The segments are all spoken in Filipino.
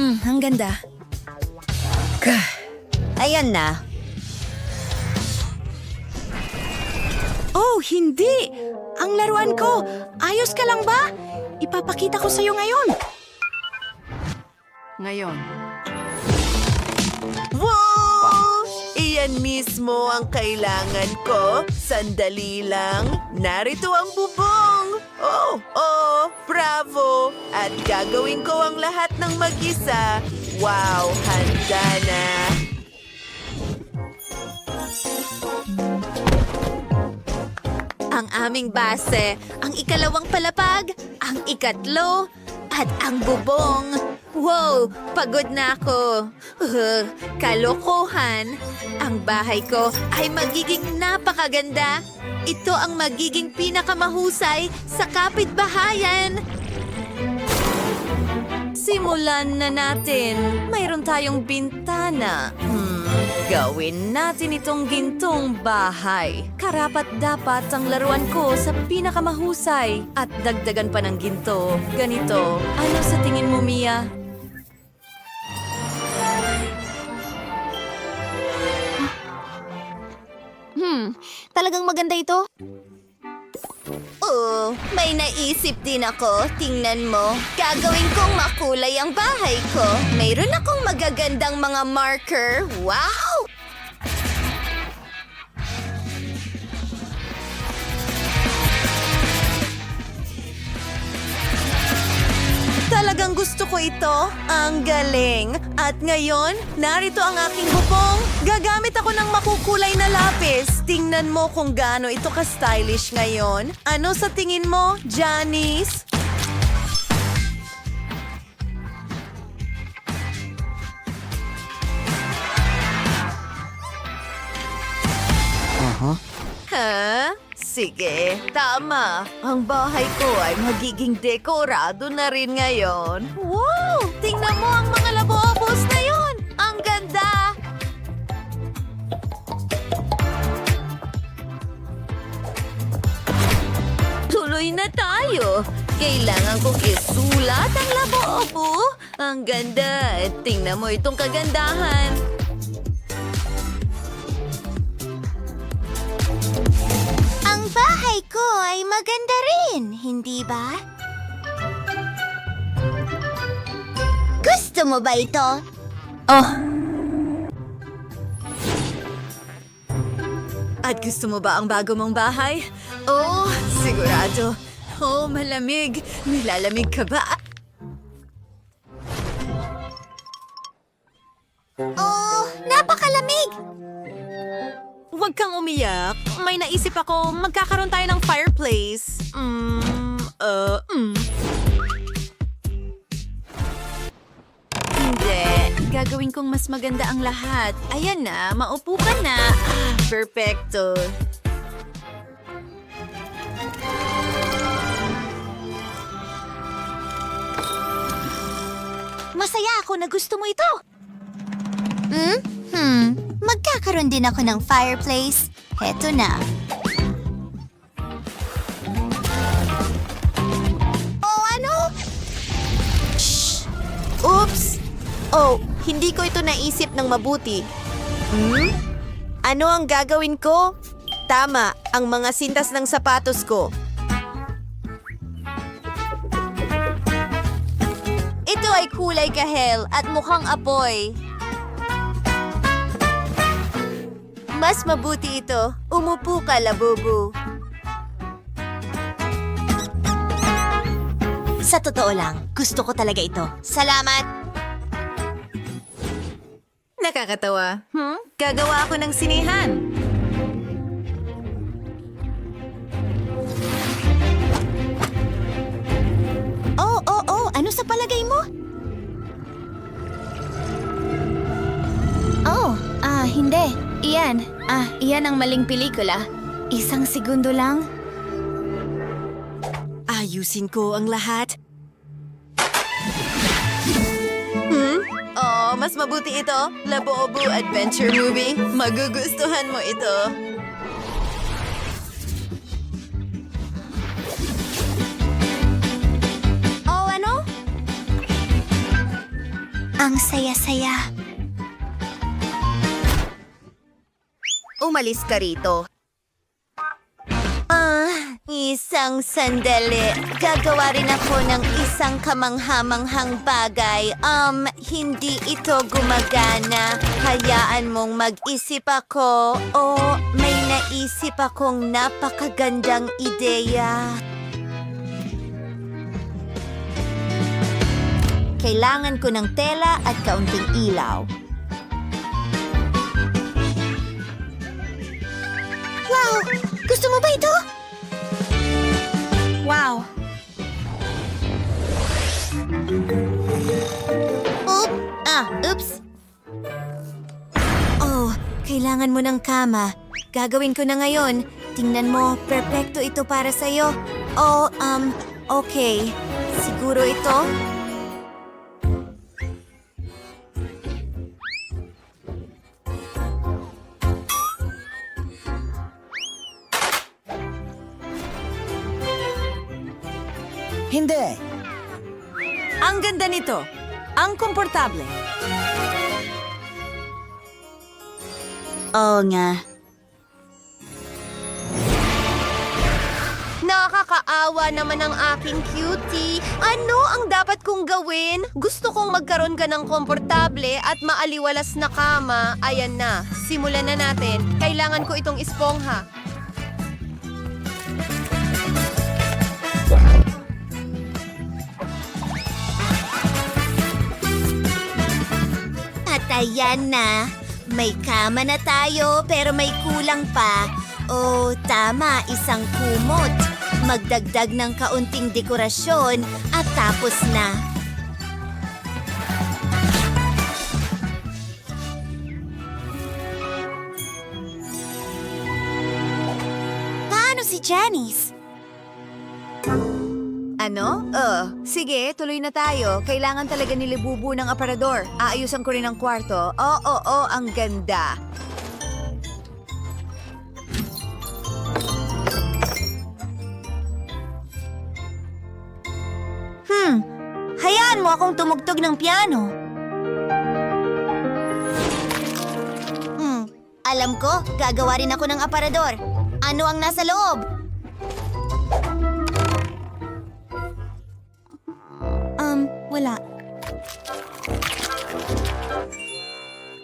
Ang ganda. Ayan na. Oh, hindi! Ang laruan ko! Ayos ka lang ba? Ipapakita ko sa'yo ngayon. Wow! Iyan mismo ang kailangan ko. Sandali lang. Narito ang bubong. Oh, bravo! At gagawin ko ang lahat ng mag-isa. Wow, handa na. Ang aming base, ang ikalawang palapag, ang ikatlo, at ang bubong. Wow, pagod na ako. Kalokohan. Ang bahay ko ay magiging napakaganda. Ito ang magiging pinakamahusay sa kapitbahayan. Simulan na natin. Mayroon tayong bintana. Gawin natin itong gintong bahay. Karapat-dapat ang laruan ko sa pinakamahusay. At dagdagan pa ng ginto. Ganito. Ano sa tingin mo, Mia? Talagang maganda ito? Oo, may naisip din ako. Tingnan mo. Gagawin kong makulay ang bahay ko. Mayroon akong magagandang mga marker. Wow! Talagang gusto ko ito. Ang galing. At ngayon, narito ang aking bubong. Gagamit ako ng makukulay na lapis. Tingnan mo kung gaano ito ka-stylish ngayon. Ano sa tingin mo, Janice? Ha? Sige, tama. Ang bahay ko ay magiging dekorado na rin ngayon. Wow! Tingnan mo ang mga labobos na yun! Ang ganda! Tuloy na tayo. Kailangan kong isulat ang labobo. Ang ganda. Tingnan mo itong kagandahan. Ang bahay ko ay maganda rin, hindi ba? Gusto mo ba ito? At gusto mo ba ang bago mong bahay? Oh, sigurado. Oh, malamig. Nilalamig ka ba? Oh, napakalamig! Huwag kang umiyak. May naisip ako, magkakaroon tayo ng fireplace. Hindi. Gagawin kong mas maganda ang lahat. Ayan na, maupo ka na. Perfecto. Masaya ako na gusto mo ito. Magkakaroon din ako ng fireplace. Heto na. Oh, ano? Shh! Oops! Oh, hindi ko ito naisip ng mabuti. Ano ang gagawin ko? Tama, ang mga sintas ng sapatos ko. Ito ay kulay kahel at mukhang apoy. Mas mabuti ito. Umupo ka, labubu. Sa totoo lang, gusto ko talaga ito. Salamat! Nakakatawa. Gagawa ako ng sinihan. Oh, ano sa palagay mo? Hindi. Iyan ang maling pelikula. Isang segundo lang. Ayusin ko ang lahat. Oh, mas mabuti ito. Labubu Adventure Movie. Magugustuhan mo ito. Oh, ano? Ang saya-saya. Umalis ka rito. Isang sandali. Gagawa rin ako ng isang kamanghamanghang bagay. Hindi ito gumagana. Hayaan mong mag-isip ako. May naisip akong napakagandang ideya. Kailangan ko ng tela at kaunting ilaw. Wow! Gusto mo ba ito? Wow! Oops! Oh, kailangan mo ng kama. Gagawin ko na ngayon. Tingnan mo, perpekto ito para sa'yo. Okay. Siguro ito? Hindi. Ang ganda nito. Ang komportable. Oo nga. Nakakaawa naman ang aking cutie. Ano ang dapat kong gawin? Gusto kong magkaroon ka ng komportable at maaliwalas na kama. Ayan na, simulan na natin. Kailangan ko itong espongha. At ayan na. May kama na tayo pero may kulang pa. Tama, isang kumot. Magdagdag ng kaunting dekorasyon at tapos na. Paano si Janice? Ano? Sige, tuloy na tayo. Kailangan talaga nilibubu ng aparador. Aayusan ko rin ang kwarto. Oo, ang ganda. Hayaan mo akong tumugtog ng piano. Alam ko, gagawa rin ako ng aparador. Ano ang nasa loob? Wala.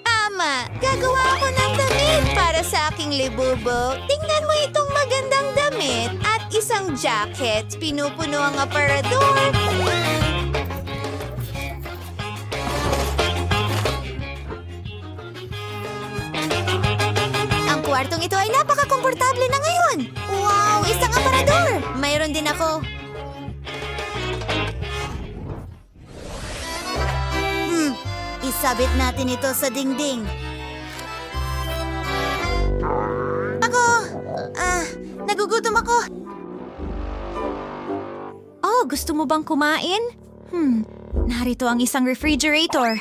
Ama, gagawa ako ng damit para sa aking libubo. Tingnan mo itong magandang damit at isang jacket. Pinupuno ang aparador. Ang kwartong ito ay napaka-komportable na ngayon. Wow, isang aparador. Mayroon din ako. Isabit natin ito sa dingding. Nagugutom ako. Gusto mo bang kumain? Narito ang isang refrigerator.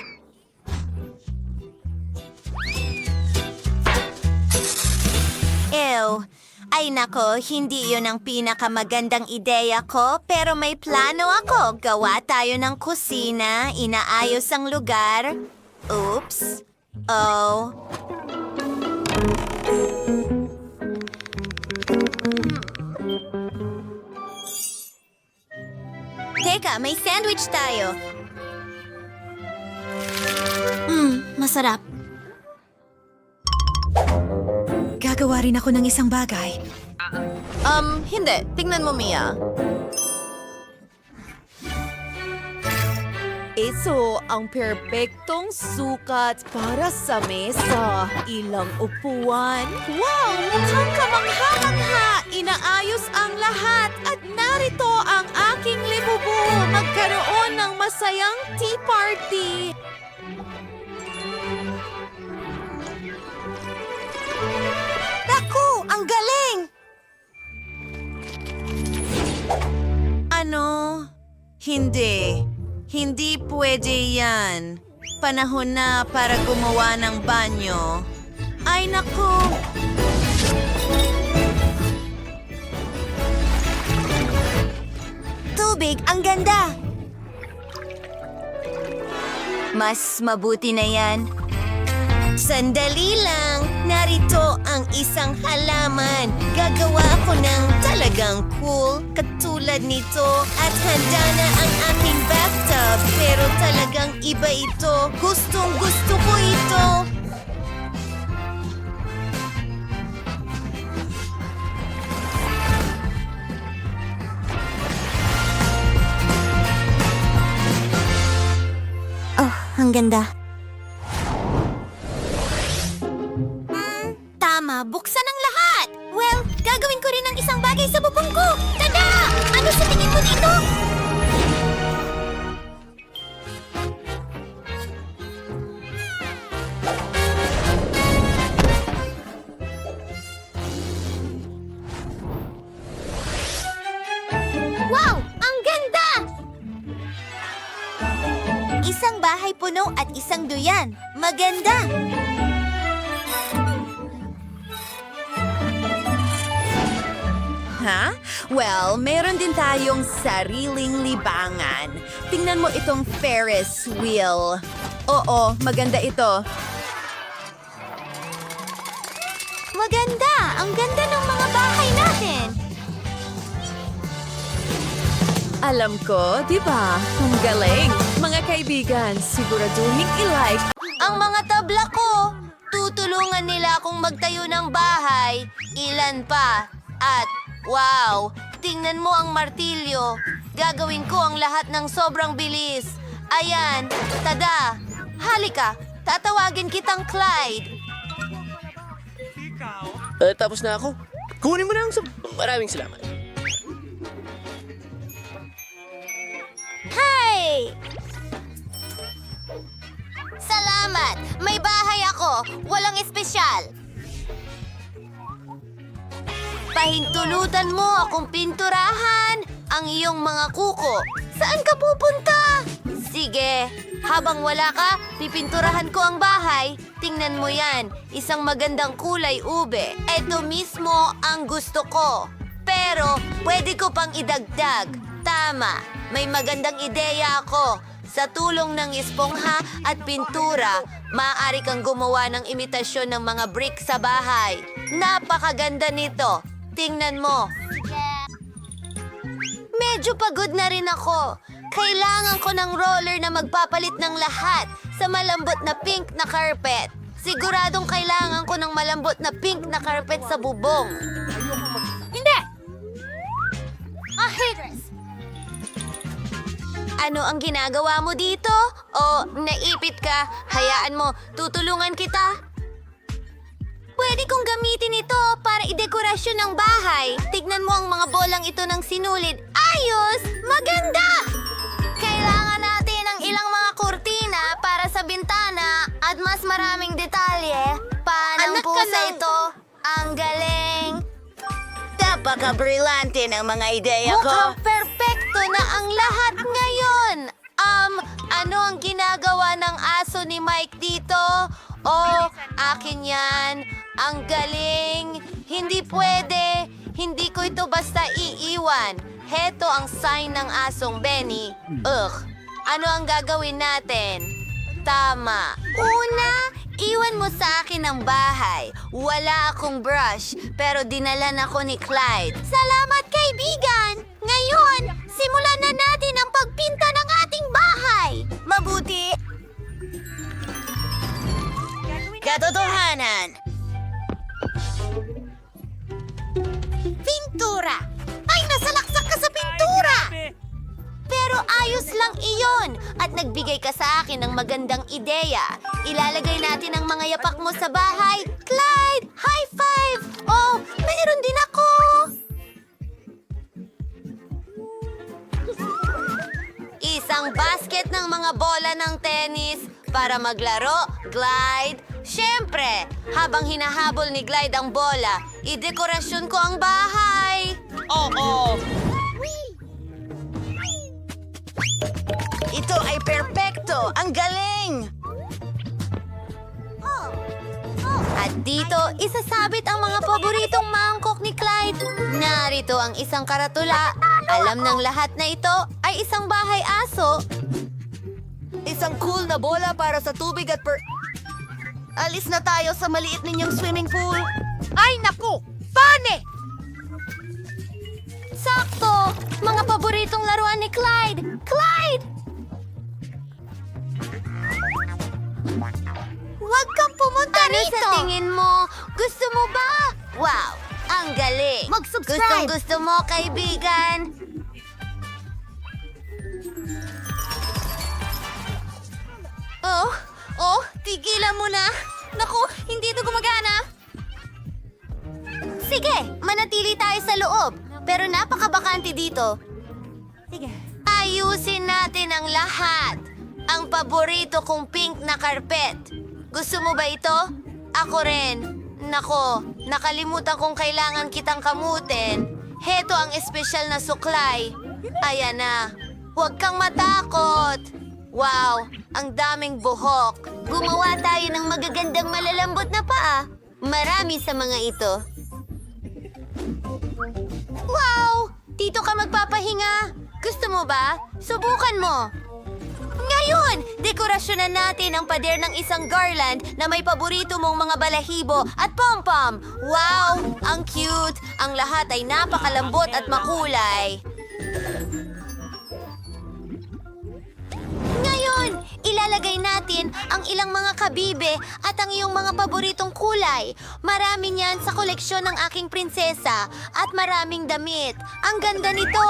Ew. Ay nako, hindi yun ang pinakamagandang ideya ko, pero may plano ako. Gawa tayo ng kusina, inaayos ang lugar. Oops. Teka, may sandwich tayo. Masarap. Gagawa rin ako ng isang bagay. Hindi. Tingnan mo, Mia. Ito ang perpektong sukat para sa mesa. Ilang upuan. Wow! Mukhang kamangha-mangha! Inaayos ang lahat at narito ang aking libubu. Magkaroon ng masayang tea party. Naku, ang galing! Ano? Hindi. Hindi pwede yan. Panahon na para gumawa ng banyo. Ay, naku! Tubig, ang ganda! Mas mabuti na yan. Sandali lang. Narito ang isang halaman. Gagawa ako ng talagang cool katulad nito. At handa na ang aking bathtub. Pero talagang iba ito. Gustong gusto ko ito. Oh, ang ganda. Tama, buksan ang lahat. Well, gagawin ko rin ang isang bagay sa bubong ko. Tada! Ano sa tingin mo dito? Wow! Ang ganda! Isang bahay puno at isang duyan. Maganda! Ha? Well, meron din tayong sariling libangan. Tingnan mo itong Ferris wheel. Oo, maganda ito. Maganda! Ang ganda ng mga bahay natin! Alam ko, di ba? Ang galing. Mga kaibigan, siguraduhin i-like. Ang mga tabla ko! Tutulungan nila akong magtayo ng bahay. Ilan pa? At, wow! Tingnan mo ang martilyo. Gagawin ko ang lahat ng sobrang bilis. Ayan, tada! Halika, tatawagin kitang Clyde. Tapos na ako. Kunin mo na ang Maraming salamat. Hi! Salamat! May bahay ako. Walang espesyal. Pahintulutan mo akong pinturahan ang iyong mga kuko. Saan ka pupunta? Sige, habang wala ka, pipinturahan ko ang bahay. Tingnan mo yan, isang magandang kulay ube. Ito mismo ang gusto ko. Pero, pwede ko pang idagdag. Tama, may magandang ideya ako. Sa tulong ng espongha at pintura, maaari kang gumawa ng imitasyon ng mga brick sa bahay. Napakaganda nito. Tingnan mo. Medyo pagod na rin ako. Kailangan ko ng roller na magpapalit ng lahat sa malambot na pink na carpet. Siguradong kailangan ko ng malambot na pink na carpet sa bubong. Hindi! Haters! Ano ang ginagawa mo dito? O naipit ka? Hayaan mo, tutulungan kita. Pwede kong gamitin ito para idekorasyon ng bahay. Tignan mo ang mga bolang ito ng sinulid. Ayos! Maganda! Kailangan natin ng ilang mga kurtina para sa bintana at mas maraming detalye. Paano po sa ito? Ang galing! Napaka-brilante ng mga ideya ko. Mukhang perpekto na ang lahat ngayon. Ano ang ginagawa ng aso ni Mike dito? Oh, akin yan. Ang galing. Hindi pwede. Hindi ko ito basta iiwan. Heto ang sign ng asong Benny. Ano ang gagawin natin? Tama. Una, iwan mo sa akin ang bahay. Wala akong brush, pero dinalan ako ni Clyde. Salamat, kaibigan! Ngayon, simulan na natin ang pagpinta ng ating bahay. Mabuti. Katotohanan. Pintura! Ay, nasalaksak ka sa pintura! Pero ayos lang iyon at nagbigay ka sa akin ng magandang ideya. Ilalagay natin ang mga yapak mo sa bahay. Clyde, high five! Oh, mayroon din ako! Isang basket ng mga bola ng tennis para maglaro, Clyde. Siyempre, habang hinahabol ni Clyde ang bola, idekorasyon ko ang bahay. Oo! Ito ay perpekto! Ang galing! At dito, isasabit ang mga paboritong mangkok ni Clyde. Narito ang isang karatula. Alam ng lahat na ito ay isang bahay aso. isang cool na bola para sa tubig at Alis na tayo sa maliit ninyong swimming pool. Ay, naku! Pane! Sakto! Mga paboritong laruan ni Clyde! Clyde! Huwag kang pumunta rito! Ano sa tingin mo? Gusto mo ba? Wow! Ang galing! Mag-subscribe! Gusto mo, kaibigan! Oh, tigilan mo na! Naku, hindi ito gumagana! Sige, manatili tayo sa loob. Pero napakabakante dito. Sige. Ayusin natin ang lahat. Ang paborito kong pink na carpet. Gusto mo ba ito? Ako rin. Nako, nakalimutan kong kailangan kitang kamutin. Heto ang espesyal na suklay. Ayan na. Huwag kang matakot. Wow, ang daming buhok. Gumawa tayo ng magagandang malalambot na paa. Marami sa mga ito. Wow! Dito ka magpapahinga. Gusto mo ba? Subukan mo. Ngayon, dekorasyonan natin ang pader ng isang garland na may paborito mong mga balahibo at pom-pom. Wow! Ang cute! Ang lahat ay napakalambot at makulay. Ngayon, ilalagay natin ang ilang mga kabibe at ang iyong mga paboritong kulay. Marami niyan sa koleksyon ng aking prinsesa at maraming damit. Ang ganda nito!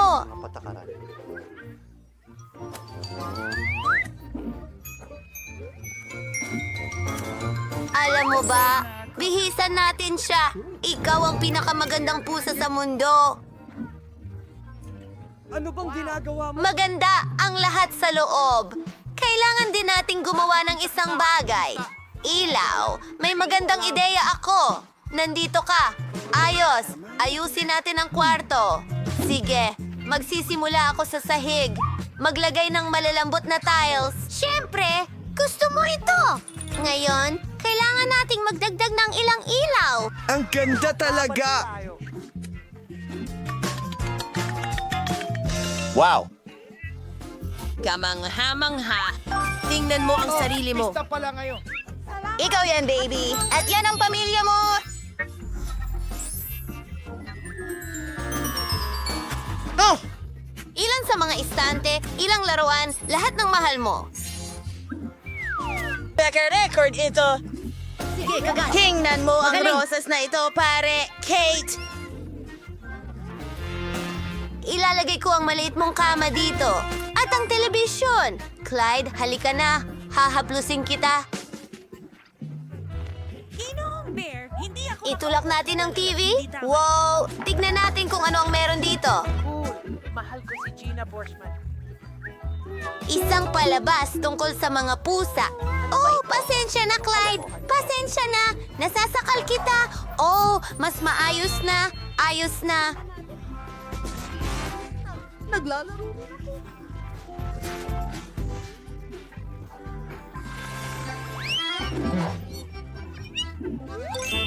Alam mo ba, bihisan natin siya. Ikaw ang pinakamagandang pusa sa mundo. Ano bang ginagawa mo? Maganda ang lahat sa loob. Kailangan din nating gumawa ng isang bagay. Ilaw, may magandang ideya ako. Nandito ka. Ayos, ayusin natin ang kwarto. Sige, magsisimula ako sa sahig. Maglagay ng malalambot na tiles. Siyempre, gusto mo ito. Ngayon, kailangan nating magdagdag ng ilang ilaw. Ang ganda talaga! Wow! Kamangha-mangha. Tingnan mo ang sarili mo. Ikaw yan, baby. At yan ang pamilya mo. Oh! Ilan sa mga istante, ilang laruan, lahat ng mahal mo. Record ito! Sige, kagat. Tingnan mo ang Magaling. rosas na ito, pare! Kate! Ilalagay ko ang maliit mong kama dito. At ang telebisyon. Clyde, halika na. Hahaplusin kita. Itulak natin ang TV. Wow! Tignan natin kung ano ang meron dito. Mahal ko si Gina Borschman. Isang palabas tungkol sa mga pusa. Oh, pasensya na, Clyde. Pasensya na. Nasasakal kita. Oh, mas maayos na. Ayos na.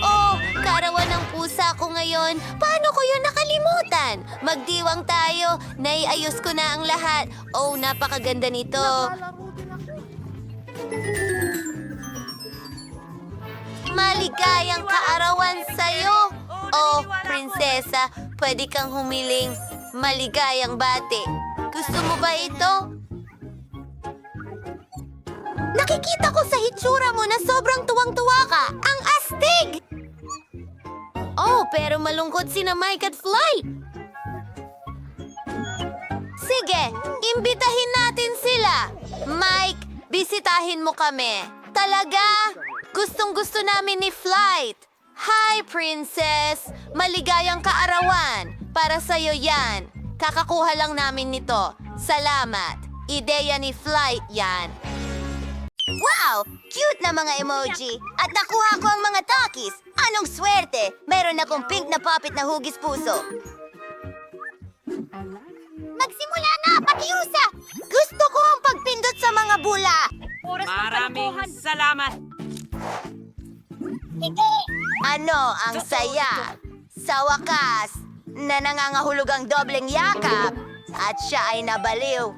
Oh, karawan ng pusa ko ngayon. Paano ko yun nakalimutan? Magdiwang tayo. Naiayos ko na ang lahat. Oh, napakaganda nito. Maligayang kaarawan sa'yo. Oh, prinsesa, pwede kang humiling. Maligayang bati. Gusto mo ba ito? Nakikita ko sa hitsura mo na sobrang tuwang-tuwa ka. Ang astig! Oh, pero malungkot sina Mike at Fly. Sige, imbitahin natin sila. Mike, bisitahin mo kami. Talaga? Gustong-gusto namin ni Flight. Hi, Princess! Maligayang kaarawan. Para sa'yo yan. Kakakuha lang namin nito. Salamat. Ideya ni Flight yan. Wow! Cute na mga emoji. At nakuha ko ang mga takis. Anong swerte! Meron akong pink na puppet na hugis puso. Magsimula na, Patiusa! Gusto ko ang pagpindot sa mga bula. Maraming salamat. Ano ang saya? Sa wakas, na nangangahulog ang dobleng yakap at siya ay nabaliw.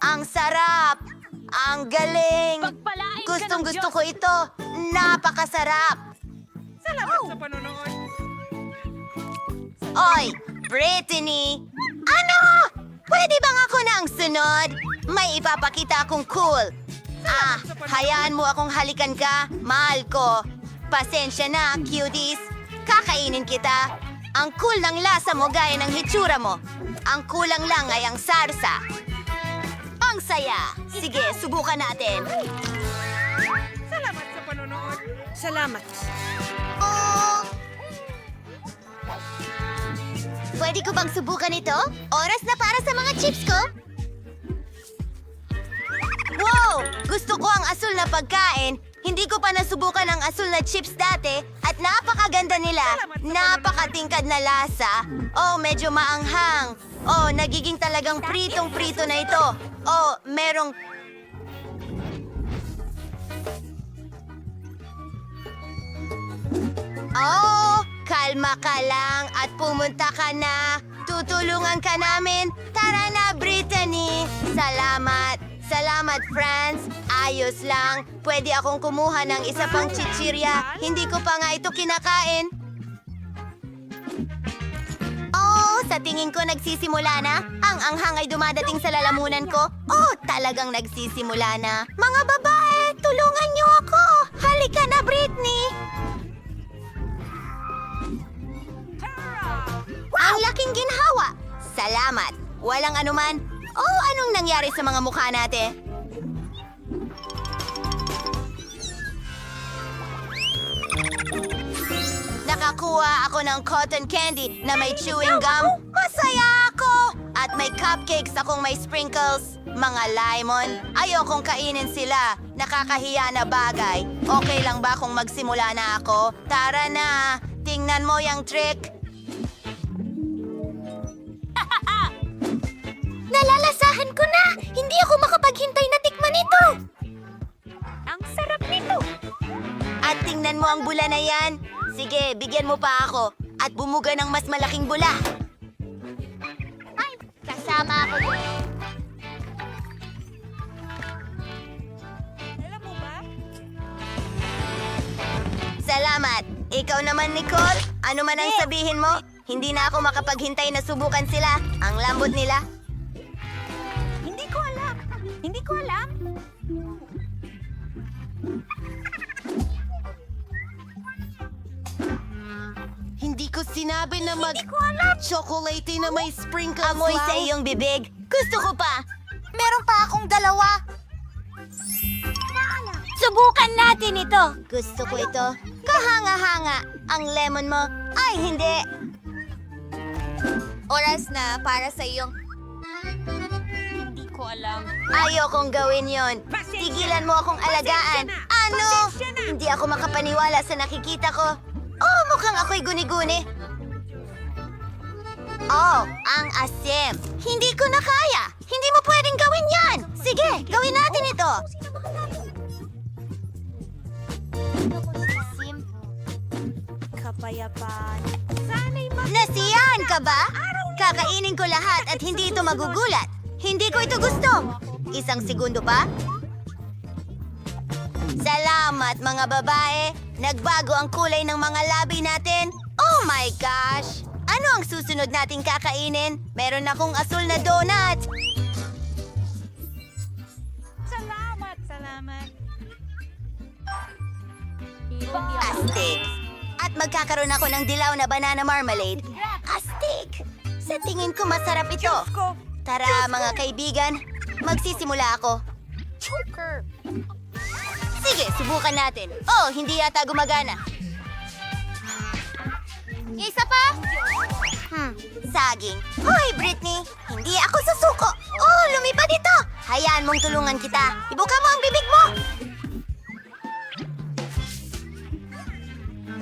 Ang sarap! Ang galing! Gustong gusto ko ito. Napakasarap! Salamat sa panonood. Oy, Brittany! Ano? Pwede bang ako na ang sunod? May ipapakita akong cool. Hayaan mo akong halikan ka, mahal ko. Pasensya na, cuties. Kakainin kita. Ang cool ng lasa mo gaya ng hitsura mo. Ang kulang lang ay ang sarsa. Ang saya. Sige, subukan natin. Salamat sa panonood. Salamat. Oh! Pwede ko bang subukan ito? Oras na para sa mga chips ko. Wow! Gusto ko ang asul na pagkain. Hindi ko pa nasubukan ang asul na chips dati at napakaganda nila. Napakatingkad na lasa. Oh, medyo maanghang. Oh, nagiging talagang pritong-prito na ito. Oh, merong... Oh, kalma ka lang at pumunta ka na. Tutulungan ka namin. Tara na, Brittany. Salamat. Salamat, friends. Ayos lang. Pwede akong kumuha ng isa pang chichirya. Hindi ko pa nga ito kinakain. Oh, sa tingin ko nagsisimula na. Ang anghang ay dumadating sa lalamunan ko. Oh, talagang nagsisimula na. Mga babae, tulungan niyo ako. Halika na, Britney. Ang laking ginhawa. Salamat. Walang anuman. Oh, anong nangyari sa mga mukha natin? Nakakuha ako ng cotton candy na may chewing gum. Masaya ako! At may cupcakes akong may sprinkles. Mga lemon. Ayokong kainin sila. Nakakahiya na bagay. Okay lang ba kung magsimula na ako? Tara na! Tingnan mo yung trick. Nalalasahan ko na! Hindi ako makapaghintay na tikman ito! Ang sarap nito! At tingnan mo ang bula na yan. Sige, bigyan mo pa ako. At bumuga ng mas malaking bula. Ay, kasama ako din. Alam mo ba? Salamat. Ikaw naman, Nicole. Ano man ang sabihin mo, hindi na ako makapaghintay na subukan sila. Ang lambot nila. Hindi ko alam. Hindi ko sinabi na chocolate na may sprinkles Amoy sa iyong bibig. Gusto ko pa. Meron pa akong dalawa. Subukan natin ito. Gusto ko ito. Kahanga-hanga. Ang lemon mo. Ay, hindi. Oras na para sa iyong... Hindi ko alam. Ayokong gawin yon. Tigilan mo akong alagaan. Ano? Hindi ako makapaniwala sa nakikita ko. Oh, mukhang ako'y guni-guni. Oh, ang asim. Hindi ko na kaya. Hindi mo pwedeng gawin yan. Sige, gawin natin ito. Kapayapaan. Nasiyahan ka ba? Kakainin ko lahat at hindi ito magugulat. Hindi ko ito gusto. Isang segundo pa. Salamat, mga babae. Nagbago ang kulay ng mga labi natin. Oh my gosh! Ano ang susunod nating kakainin? Meron akong asul na donut. Salamat. Astig. At magkakaroon ako ng dilaw na banana marmalade. Astig! Sa tingin ko masarap ito. Tara, mga kaibigan. Magsisimula ako. Sige, subukan natin. Oh, hindi yata gumagana. Isa pa? Saging. Hoy, Britney! Hindi ako susuko. Oh, lumipad ito! Hayaan mong tulungan kita. Ibuka mo ang bibig mo!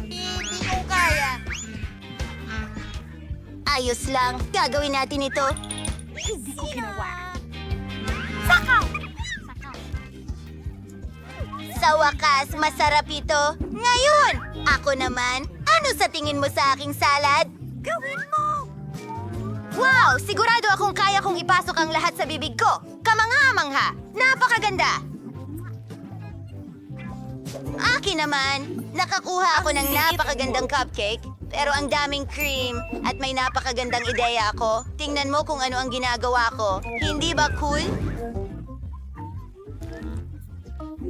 Hindi ko kaya. Ayos lang. Gagawin natin ito. Hindi ko ginawa. Sakaw! Sa wakas, masarap ito. Ngayon, ako naman, ano sa tingin mo sa aking salad? Gawin mo! Wow! Sigurado akong kaya kong ipasok ang lahat sa bibig ko. Kamangal! Kamangha! Napakaganda! Akin naman, nakakuha ako ng napakagandang cupcake, pero ang daming cream at may napakagandang ideya ako. Tingnan mo kung ano ang ginagawa ko. Hindi ba cool?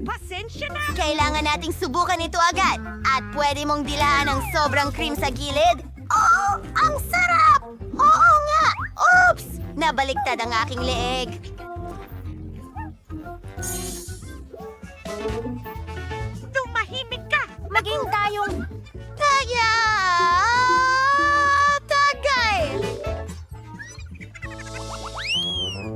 Pasensya na! Kailangan nating subukan ito agad. At pwede mong dilaan ng sobrang cream sa gilid. Oo, ang sarap! Oo nga! Oops! Nabaliktad ang aking leeg. Tumahimik ka! Maging tayong... Tagay!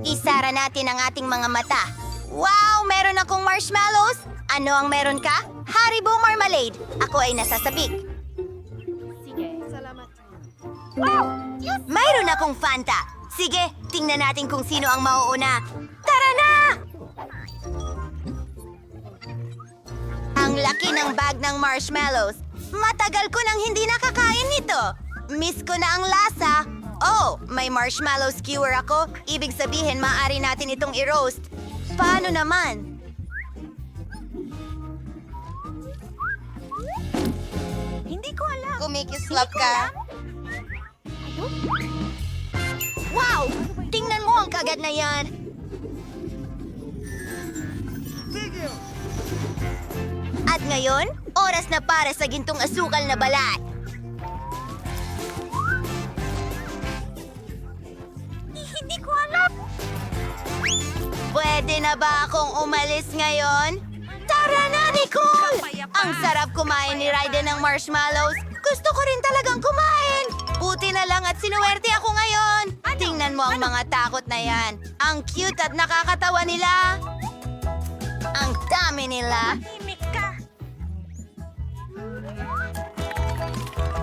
Isara natin ang ating mga mata. Wow! Meron akong marshmallows! Ano ang meron ka? Haribo Marmalade! Ako ay nasasabik. Mayroon akong Fanta. Sige, tingnan natin kung sino ang mauuna. Tara na! Ang laki ng bag ng marshmallows. Matagal ko nang hindi nakakain nito. Miss ko na ang lasa. Oh, may marshmallow skewer ako. Ibig sabihin, maaari natin itong i-roast. Paano naman? Hindi ko alam. Kumikislap ka. Wow! Tingnan mo ang kagat na yan. At ngayon, oras na para sa gintong asukal na balat. Hindi ko alam. Pwede na ba akong umalis ngayon? Tara na, Nicole! Ang sarap kumain ni Raiden ng marshmallows. Gusto ko rin talagang kumain. Buti na lang at sinuwerte ako ngayon. Tingnan mo ang mga takot na yan. Ang cute at nakakatawa nila. Ang dami nila. Tahimik ka!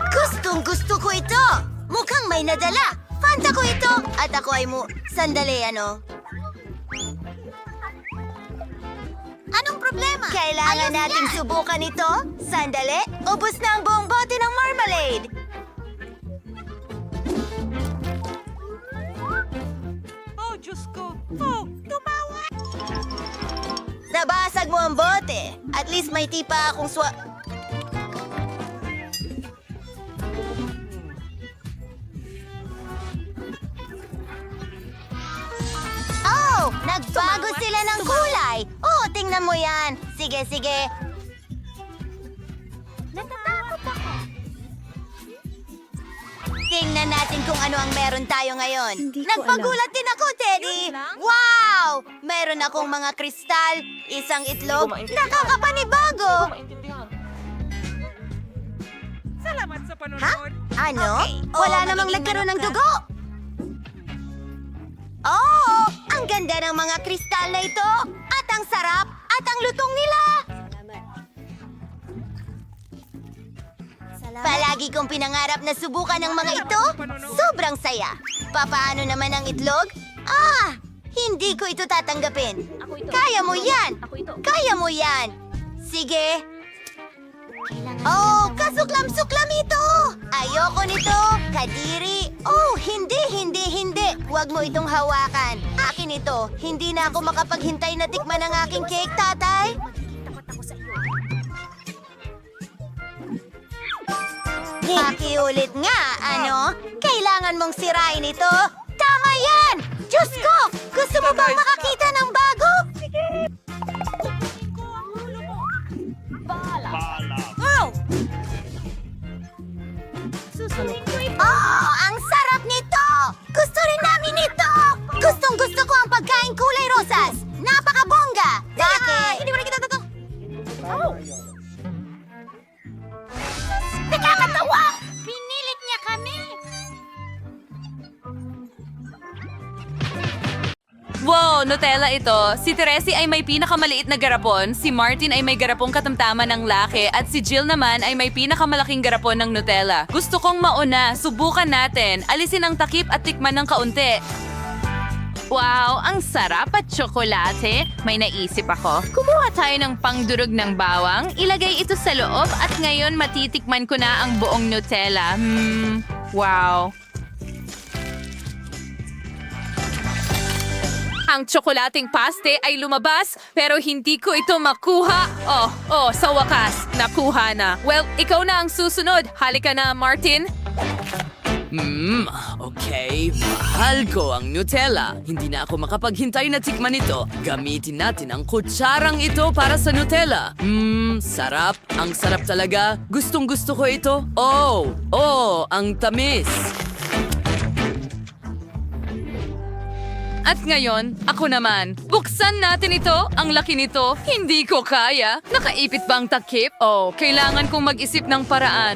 Gustong gusto ko ito. Mukhang may nadala. Fanta ko ito. At ako ay Sandali, ano? Anong problema? Kailangan nating subukan ito. Sandali, ubos na ang buong bote ng marmalade. Oh, Diyos ko! Oh, tumawa! Nabasag mo ang bote. At least may tipa akong Oh! Nagbago sila ng kulay. Oh, tingnan mo yan. Sige, sige. Natatakot ako! Tingnan natin kung ano ang meron tayo ngayon. Hindi ko Nagpagulat din ako, Teddy! Yun lang? Wow! Meron akong mga kristal, isang itlog, nakakapanibago! Salamat sa Ha? panonood! Ano? Okay. Wala Oo, namang magiging nagkaroon ng manok ka. dugo! Oh! Ang ganda ng mga kristal na ito! At ang sarap! At ang lutong nila! Palagi kong pinangarap na subukan ng mga ito. Sobrang saya. Papaano naman ang itlog? Ah! Hindi ko ito tatanggapin. Kaya mo yan! Kaya mo yan! Sige! Oh, kasuklam-suklam ito! Ayoko nito! Kadiri! Oh, hindi! Huwag mo itong hawakan. Akin ito. Hindi na ako makapaghintay na tikman ang aking cake, tatay. Pakiulit nga, ano? Kailangan mong sirain ito. Tama yan! Diyos ko! Gusto mo bang makakita ng bago? Oh, ang sarap nito! Gusto rin namin ito! Gustong-gusto ko ang pagkain kulay rosas! Napakabongga! Bakit? Hindi mo nakita ito! Nakakatawa! Pinilit niya kami! Wow, Nutella ito. Si Teresy ay may pinakamaliit na garapon, si Martin ay may garapong katamtaman ng laki, at si Jill naman ay may pinakamalaking garapon ng Nutella. Gusto kong mauna, subukan natin. Alisin ang takip at tikman ng kaunti. Wow, ang sarap at tsokolate. May naisip ako. Kumuha tayo ng pangdurog ng bawang, ilagay ito sa loob at ngayon matitikman ko na ang buong Nutella. Wow. Ang tsokolating paste ay lumabas pero hindi ko ito makuha. Sa wakas, nakuha na. Well, ikaw na ang susunod. Halika na, Martin. Okay. Mahal ko ang Nutella. Hindi na ako makapaghintay na tikman ito. Gamitin natin ang kutsarang ito para sa Nutella. Sarap. Ang sarap talaga. Gustong-gusto ko ito. Ang tamis. At ngayon, ako naman. Buksan natin ito. Ang laki nito. Hindi ko kaya. Nakaipit ba ang takip? Kailangan kong mag-isip ng paraan.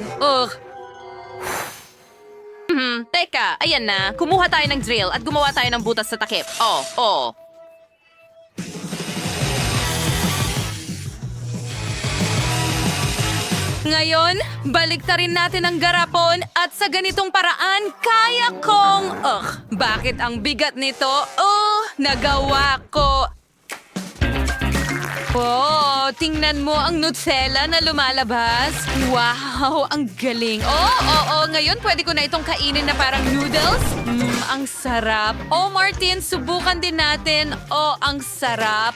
Teka, ayan na. Kumuha tayo ng drill at gumawa tayo ng butas sa takip. Ngayon, baliktarin natin ang garapon at sa ganitong paraan, kaya kong... bakit ang bigat nito? Nagawa ko. Tingnan mo ang Nutella na lumalabas. Wow, ang galing. Ngayon pwede ko na itong kainin na parang noodles. Ang sarap. Martin, subukan din natin. Ang sarap.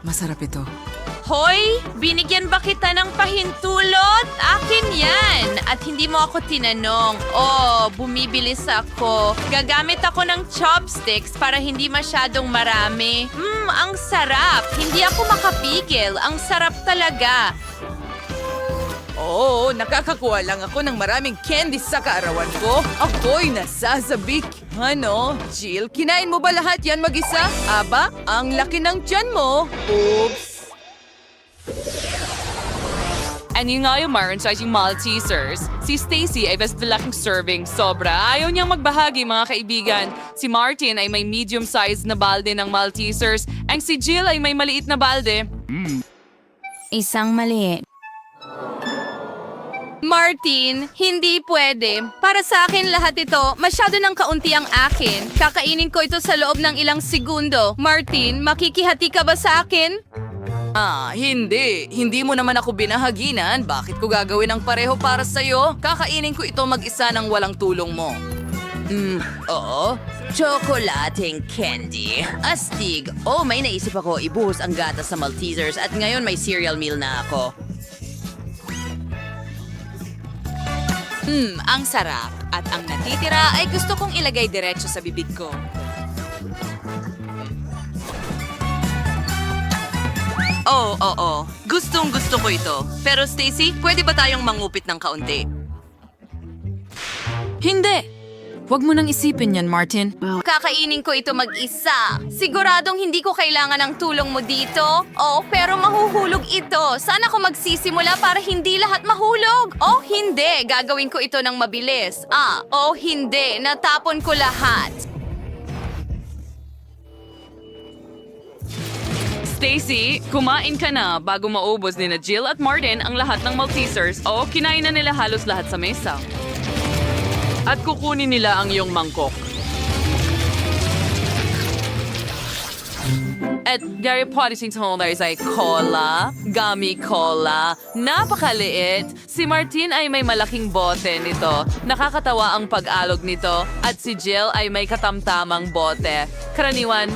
Masarap ito. Hoy! Binigyan ba kita ng pahintulot? Akin yan! At hindi mo ako tinanong. Bumibilis ako. Gagamit ako ng chopsticks para hindi masyadong marami. Ang sarap! Hindi ako makapigil. Ang sarap talaga. Nakakakuha lang ako ng maraming candy sa kaarawan ko. Ako'y nasasabik. Jill, kinain mo ba lahat yan mag-isa? Aba, ang laki ng tiyan mo. Oops. And yun nga yung Martin Maltesers. Si Stacy ay best laking serving. Sobra. Ayaw niyang magbahagi, mga kaibigan. Si Martin ay may medium-sized na balde ng Maltesers. Ang si Jill ay may maliit na balde. Isang maliit. Martin, hindi pwede. Para sa akin lahat ito, masyado ng kaunti ang akin. Kakainin ko ito sa loob ng ilang segundo. Martin, makikihati ka ba sa akin? Hindi. Hindi mo naman ako binahaginan. Bakit ko gagawin ang pareho para sa'yo? Kakainin ko ito mag-isa ng walang tulong mo. Tsokolating candy. Astig. May naisip ako ibuhos ang gatas sa Maltesers at ngayon may cereal meal na ako. Ang sarap. At ang natitira ay gusto kong ilagay diretso sa bibig ko. Gustong-gusto ko ito. Pero Stacy, pwede ba tayong mangupit ng kaunti? Hindi. Huwag mo nang isipin yan, Martin. Kakainin ko ito mag-isa. Siguradong hindi ko kailangan ng tulong mo dito. Pero mahuhulog ito. Saan ako magsisimula para hindi lahat mahulog? Hindi. Gagawin ko ito ng mabilis. Hindi. Natapon ko lahat. Stacy, kumain ka na bago maubos ni na Jill at Martin ang lahat ng Maltesers. Kinain na nila halos lahat sa mesa. At kukunin nila ang iyong mangkok. At Gary Potting Holders ay cola, gummy cola, napakaliit. Si Martin ay may malaking bote nito. Nakakatawa ang pag-alog nito. At si Jill ay may katamtamang bote. Karaniwan,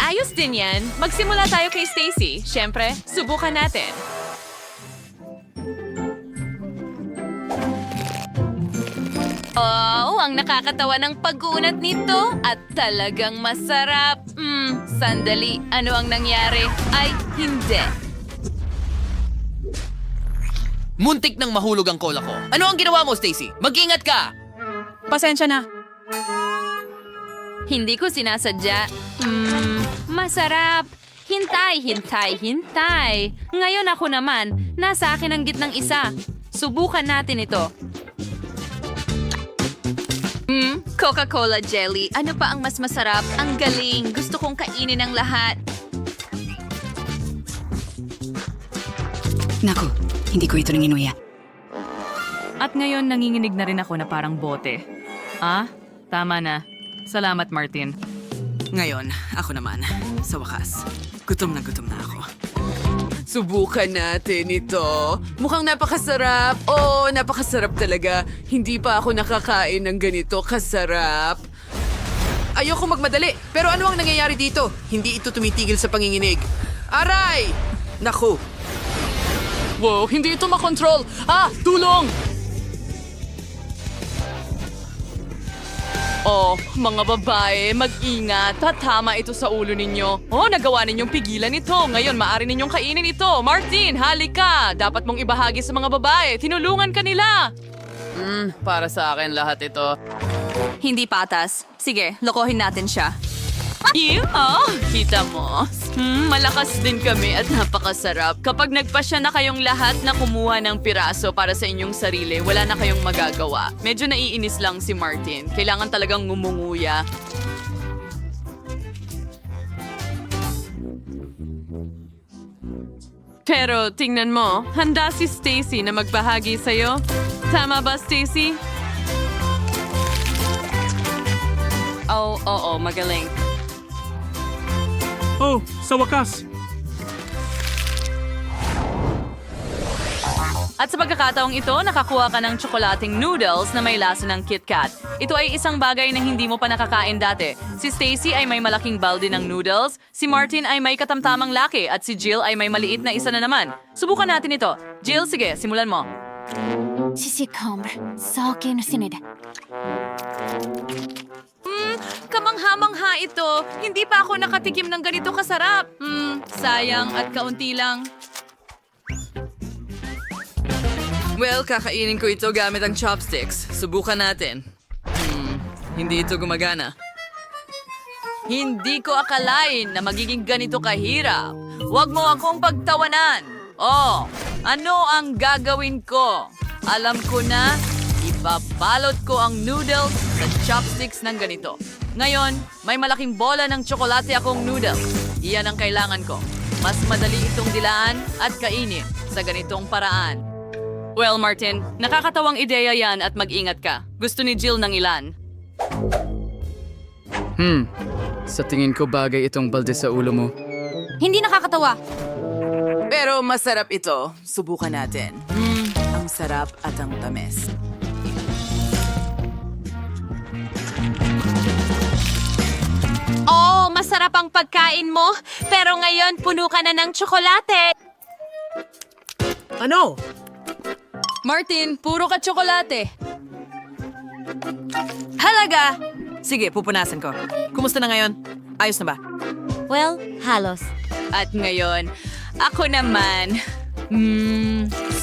Ayos din yan. Magsimula tayo kay Stacy. Siyempre, subukan natin. Ang nakakatawa ng pag-uunat nito at talagang masarap. Sandali, ano ang nangyari? Ay, hindi. muntik nang mahulog ang cola ko. Ano ang ginawa mo, Stacy? Mag-ingat ka! Pasensya na. Hindi ko sinasadya. Masarap. Hintay, hintay, hintay. Ngayon ako naman, nasa akin ang gitnang isa. Subukan natin ito. Coca-Cola jelly. Ano pa ang mas masarap? Ang galing. Gusto kong kainin ang lahat. Naku, hindi ko ito nanginuya. At ngayon nanginginig na rin ako na parang bote. Tama na. Salamat, Martin. Ngayon, ako naman. Sa wakas, gutom na ako. Subukan natin ito. Mukhang napakasarap. Oo, napakasarap talaga. Hindi pa ako nakakain ng ganito kasarap. Ayoko magmadali, pero ano ang nangyayari dito? Hindi ito tumitigil sa panginginig. Aray! Naku, Wow, hindi ito makontrol. Tulong! Oh, mga babae, mag-ingat. Tatama ito sa ulo ninyo. Oh, nagawa ninyong pigilan ito. Ngayon, maaari ninyong kainin ito. Martin, halika. Dapat mong ibahagi sa mga babae. Tinulungan ka nila. Para sa akin lahat ito. Hindi patas. Sige, lokohin natin siya. Kita mo? Malakas din kami at napakasarap. Kapag nagpasya na kayong lahat na kumuha ng piraso para sa inyong sarili, wala na kayong magagawa. Medyo naiinis lang si Martin. Kailangan talagang ngumunguya. Pero tingnan mo, handa si Stacy na magbahagi sa'yo. Tama ba, Stacy? Oh, oo, magaling. Oh, sa wakas. At sa pagkakataong ito, nakakuha ka ng tsokolating noodles na may lasa ng KitKat. Ito ay isang bagay na hindi mo pa nakakain dati. Si Stacy ay may malaking balde ng noodles, si Martin ay may katamtamang laki, at si Jill ay may maliit na isa na naman. Subukan natin ito. Jill, sige, simulan mo. Kamangha-mangha ito. Hindi pa ako nakatikim ng ganito kasarap. Sayang at kaunti lang. Well, kakainin ko ito gamit ang chopsticks. Subukan natin. Hindi ito gumagana. Hindi ko akalain na magiging ganito kahirap. Huwag mo akong pagtawanan. Oh, ano ang gagawin ko? Alam ko na, ibabalot ko ang noodles sa chopsticks ng ganito. Ngayon, may malaking bola ng tsokolate akong noodles. Iyan ang kailangan ko. Mas madali itong dilaan at kainin sa ganitong paraan. Well, Martin, nakakatawang ideya yan at mag-ingat ka. Gusto ni Jill ng ilan. Sa tingin ko bagay itong balde sa ulo mo. Hindi nakakatawa. Pero masarap ito. Subukan natin. Ang sarap at ang tamis. Oh, masarap ang pagkain mo. Pero ngayon, puno ka na ng tsokolate. ano? Martin, puro ka tsokolate. Halaga! Sige, pupunasan ko. Kumusta na ngayon? Ayos na ba? Well, halos. At ngayon, ako naman.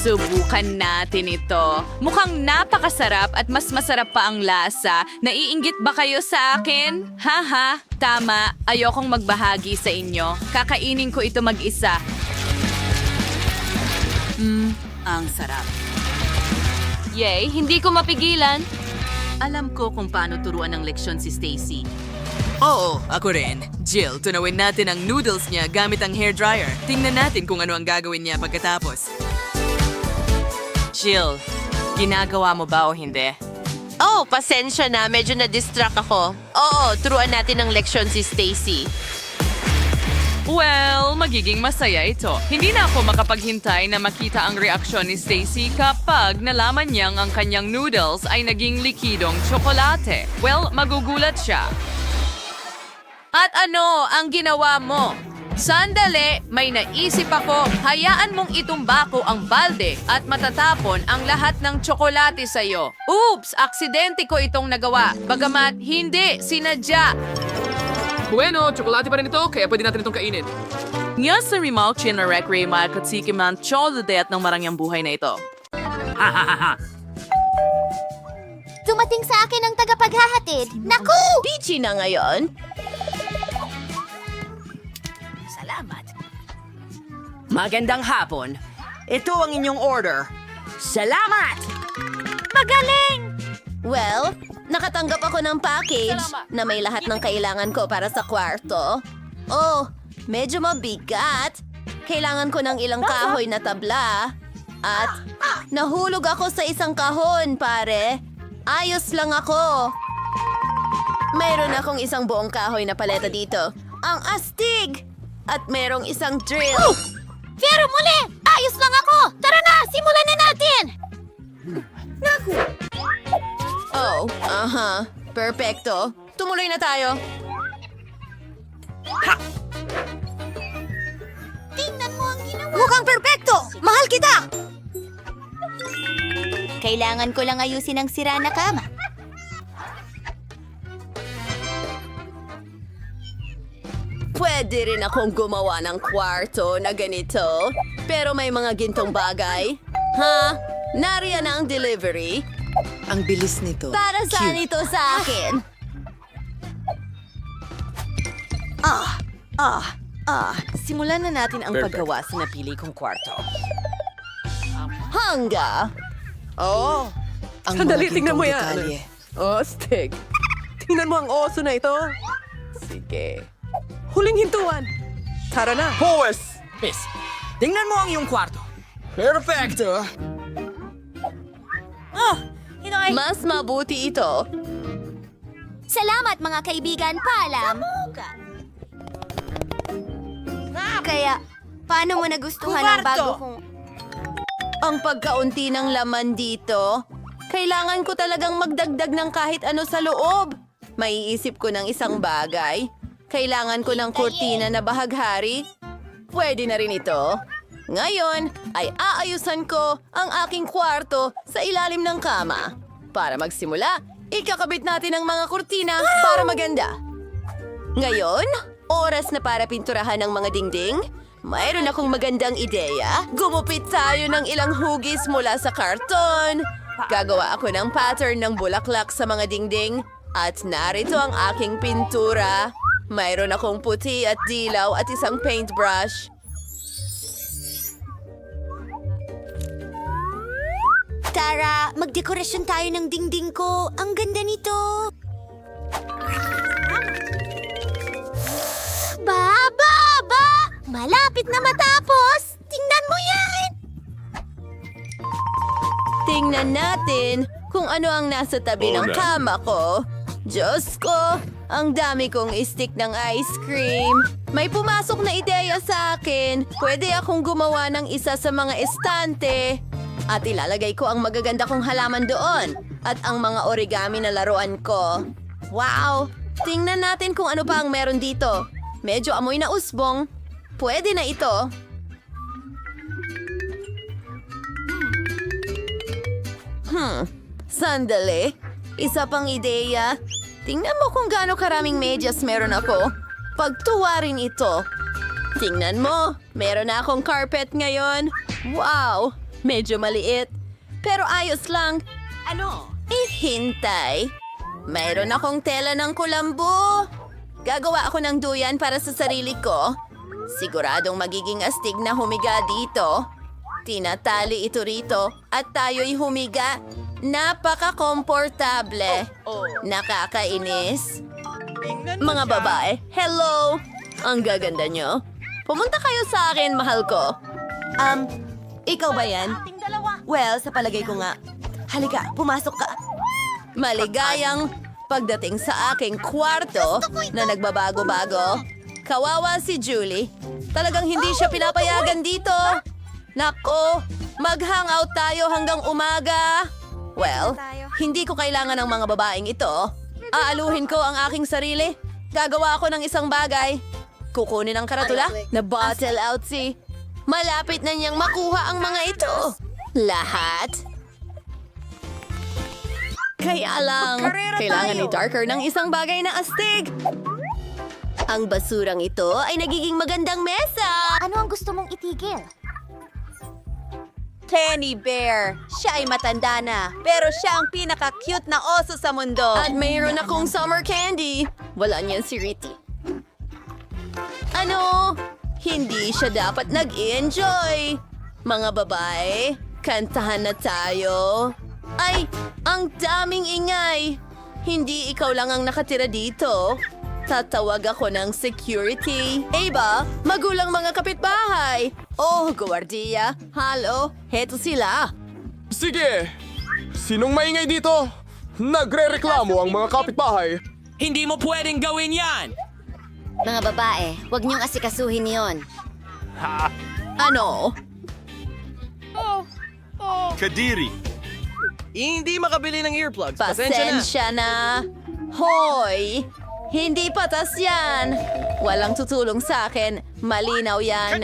Subukan natin ito. Mukhang napakasarap at mas masarap pa ang lasa. Naiinggit ba kayo sa akin? Haha, tama. Ayokong magbahagi sa inyo. Kakainin ko ito mag-isa. Ang sarap. Yay, hindi ko mapigilan. Alam ko kung paano turuan ng leksyon si Stacy. Oo, ako rin. Jill, tunawin natin ang noodles niya gamit ang hairdryer. Tingnan natin kung ano ang gagawin niya pagkatapos. Jill, ginagawa mo ba o hindi? Oh, pasensya na. Medyo na-distract ako. Oo, turuan natin ng leksyon si Stacy. Well, magiging masaya ito. Hindi na ako makapaghintay na makita ang reaksyon ni Stacy kapag nalaman niyang ang kanyang noodles ay naging likidong tsokolate. Well, magugulat siya. At ano ang ginawa mo? Sandali, may naisip ako. Hayaan mong itumba ko ang balde at matatapon ang lahat ng tsokolate sa'yo. Oops! Aksidente ko itong nagawa. Bagamat hindi sinadya. Bueno, tsokolate pa rin ito, kaya pwede natin itong kainin. Nga sa rimal na recre makatsikim ng tsolade at ng marangyang buhay na ito. Dumating sa akin ang tagapaghahatid. Naku! Peachy na ngayon. Magandang hapon. Ito ang inyong order. Salamat! Magaling! Well, nakatanggap ako ng package na may lahat ng kailangan ko para sa kwarto. Oh, medyo mabigat. Kailangan ko ng ilang kahoy na tabla. At nahulog ako sa isang kahon, pare. Ayos lang ako. Mayroon akong isang buong kahoy na paleta dito. Ang astig! At merong isang drill. Pero muli, ayos lang ako! Tara na, simulan na natin! Oh, aha. Perfecto. Tumuloy na tayo. Tingnan mo ang ginawa! Mukhang perpekto! Mahal kita! Kailangan ko lang ayusin ang sira na kama. Pwede rin akong gumawa ng kwarto na ganito, pero may mga gintong bagay. Ha? Nariyan na ang delivery. Ang bilis nito. Para saan ito sa akin? Simulan na natin ang paggawa sa napili kong kwarto. Hangga! Oo. Ang Sandali, mga tingnan mo gintong yan. detalye. Stig. Tingnan mo ang oso na ito. Sige. Huling hintuan. Tara na. Huwes! Miss, tingnan mo ang iyong kwarto. Perfecto! Mas mabuti ito. Salamat mga kaibigan, paalam. Kaya, paano mo nagustuhan ang bago kong... Ang pagkaunti ng laman dito, kailangan ko talagang magdagdag ng kahit ano sa loob. Maiisip ko ng isang bagay. Kailangan ko ng kurtina na bahaghari. Pwede na rin ito. Ngayon ay aayusan ko ang aking kwarto sa ilalim ng kama. Para magsimula, ikakabit natin ang mga kurtina para maganda. Ngayon, oras na para pinturahan ang mga dingding. Mayroon akong magandang ideya. Gumupit tayo ng ilang hugis mula sa karton. Gagawa ako ng pattern ng bulaklak sa mga dingding. At narito ang aking pintura. Mayroon akong puti at dilaw at isang paintbrush. Tara, magdekorasyon tayo ng dingding ko. Ang ganda nito. Baba! Malapit na matapos! Tingnan mo yan! Tingnan natin kung ano ang nasa tabi ng kama ko. Diyos ko, ang dami kong stick ng ice cream. May pumasok na ideya sa akin. Pwede akong gumawa ng isa sa mga estante. At ilalagay ko ang magaganda kong halaman doon. At ang mga origami na laruan ko. Wow! Tingnan natin kung ano pa ang meron dito. Medyo amoy na usbong. Pwede na ito. Sandali. Isa pang ideya. Tingnan mo kung gaano karaming medyas meron ako. Pagtuwarin ito. Tingnan mo, meron na akong carpet ngayon. Wow, medyo maliit. Pero ayos lang. Ano? Hintay. Mayroon akong tela ng kulambo. Gagawa ako ng duyan para sa sarili ko. Siguradong magiging astig na humiga dito. Tinatali ito rito at tayo'y humiga. Napaka-komportable. Nakakainis. Mga babae, hello! Ang gaganda nyo. Pumunta kayo sa akin, mahal ko. Ikaw ba yan? Well, sa palagay ko nga. Halika, pumasok ka. Maligayang pagdating sa aking kwarto na nagbabago-bago. Kawawa si Julie. Talagang hindi siya pinapayagan dito. Nako, mag-hangout tayo hanggang umaga. Well, hindi ko kailangan ng mga babaeng ito. Aaluhin ko ang aking sarili. Gagawa ako ng isang bagay. Kukunin ang karatula na bottle out si. Malapit na niyang makuha ang mga ito. Lahat. Kaya lang, kailangan ni Darker ng isang bagay na astig. Ang basurang ito ay nagiging magandang mesa. Ano ang gusto mong itigil? Tenny Bear. Siya ay matanda na, pero siya ang pinaka-cute na oso sa mundo. At mayroon akong summer candy. Wala niyan si Riti. Ano? Hindi siya dapat nag-enjoy. Mga babae, kantahan na tayo. Ay, ang daming ingay. Hindi ikaw lang ang nakatira dito. Tatawag ako ng security. Aba, magulang mga kapitbahay. Oh, gwardiya. Halo, heto sila. Sige! Sinong maingay dito? Nagre-reklamo ang mga kapitbahay. Hindi mo pwedeng gawin yan! Mga babae, huwag niyong asikasuhin yon. Ano? Hindi makabili ng earplugs. Pasensya na. Pasensya na. Hoy! Hindi patas yan. Walang tutulong sa akin. Malinaw yan.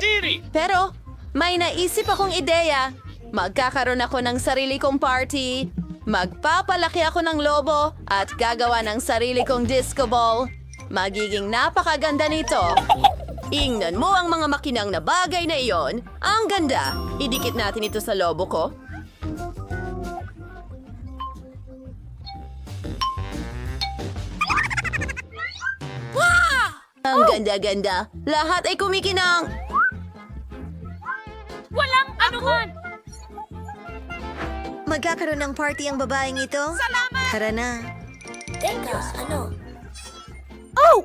Pero may naisip akong ideya. Magkakaroon ako ng sarili kong party. Magpapalaki ako ng lobo at gagawa ng sarili kong disco ball. Magiging napakaganda nito. Ingnan mo ang mga makinang na bagay na iyon. Ang ganda. Idikit natin ito sa lobo ko. Ang ganda-ganda. Lahat ay kumikinang. Walang anuman! Magkakaroon ng party ang babaeng ito? Salamat! Tara na. Teka, ano? Oh!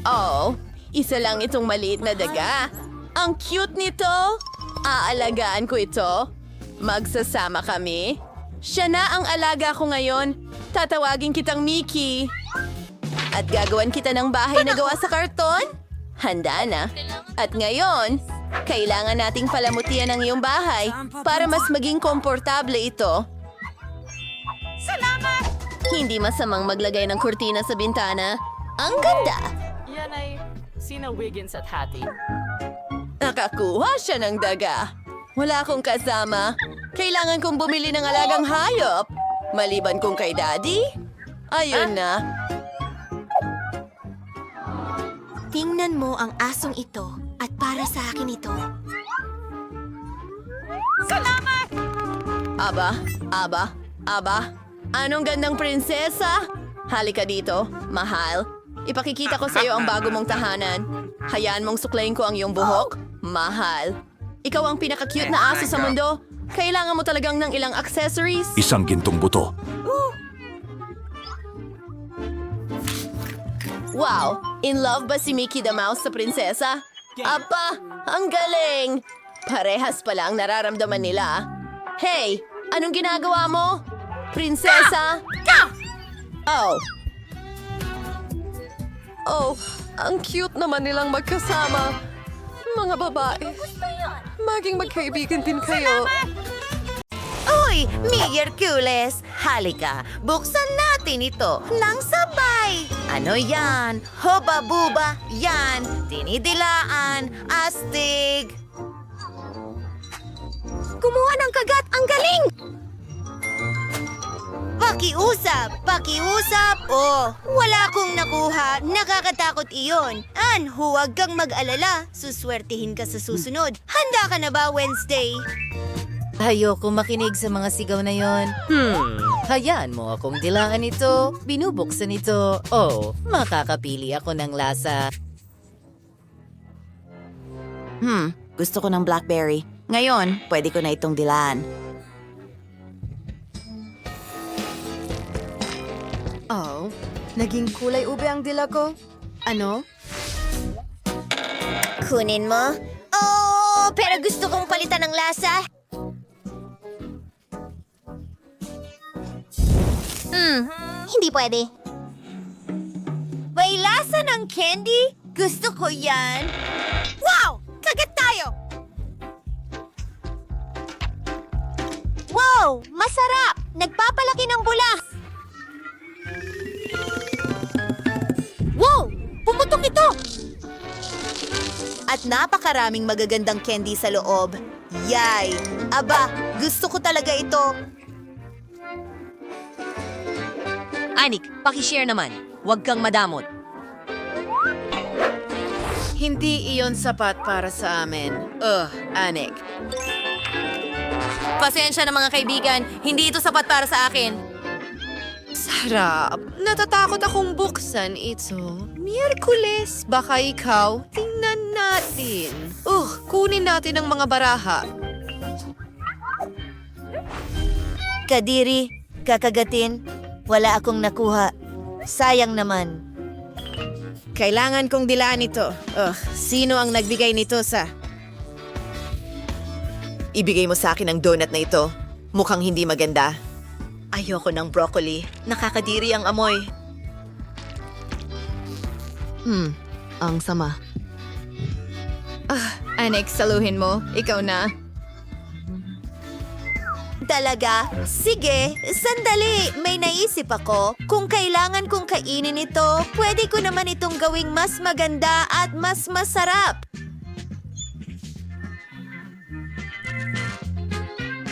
Oh, isa lang itong maliit na daga. Ang cute nito. Aalagaan ko ito. Magsasama kami. Siya na ang alaga ko ngayon. Tatawagin kitang Mickey. At gagawan kita ng bahay na gawa sa karton? Handa na. At ngayon, kailangan nating palamutian ang iyong bahay para mas maging komportable ito. Salamat! Hindi masamang maglagay ng kurtina sa bintana. Ang ganda! Yan ay Sina Wiggins at Hattie. Nakakuha siya ng daga. Wala akong kasama. Kailangan kong bumili ng alagang hayop. Maliban kung kay Daddy. Ayun na. Tingnan mo ang asong ito at para sa akin ito. Aba. Anong gandang prinsesa? Halika dito, mahal. Ipakikita ko sa iyo ang bago mong tahanan. Hayaan mong suklayin ko ang iyong buhok. Mahal. Ikaw ang pinaka-cute na aso sa mundo. Kailangan mo talagang ng ilang accessories. Isang gintong buto. Wow! In love ba si Mickey the Mouse sa prinsesa? Apa! Ang galing! Parehas pala ang nararamdaman nila. Hey! Anong ginagawa mo? Prinsesa? Oh, ang cute naman nilang magkasama. Mga babae. Maging magkaibigan din kayo. Uy, Miyerkules! Halika, buksan natin ito ng sabay! Ano yan? Hoba-buba, yan! Tinidilaan, astig! Kumuha ng kagat, ang galing! Pakiusap! Oh, wala akong nakuha. Nakakatakot iyon. Huwag kang mag-alala. Suswertihin ka sa susunod. Handa ka na ba, Wednesday? Ayoko makinig sa mga sigaw na yon. Hayaan mo akong dilaan ito. Binubuksan ito. Oh, makakapili ako ng lasa. Gusto ko ng blackberry. Ngayon, pwede ko na itong dilaan. Oh, naging kulay ube ang dila ko. Ano? Kunin mo? Oh, pero gusto kong palitan ng lasa. Hindi pwede. May lasa ng candy? Gusto ko yan. Wow! Kagat tayo! Wow! Masarap! Nagpapalaki ng bula! Wow! Pumutok ito! At napakaraming magagandang candy sa loob. Yay! Aba, gusto ko talaga ito. Anik, pakishare naman. Huwag kang madamot. Hindi iyon sapat para sa amin. Anik. Pasensya na mga kaibigan, hindi ito sapat para sa akin. Sarap. Natatakot akong buksan ito. Miyerkules, baka ikaw? Tingnan natin. Kunin natin ang mga baraha. Kadiri, kakagatin. Wala akong nakuha. Sayang naman. Kailangan kong dilaan ito. Sino ang nagbigay nito sa... ibigay mo sa akin ang donut na ito. Mukhang hindi maganda. Ayoko ng broccoli. Nakakadiri ang amoy. Ang sama. Anek, saluhin mo. Ikaw na. Talaga? Sige, sandali. May naisip ako. Kung kailangan kong kainin ito, pwede ko naman itong gawing mas maganda at mas masarap.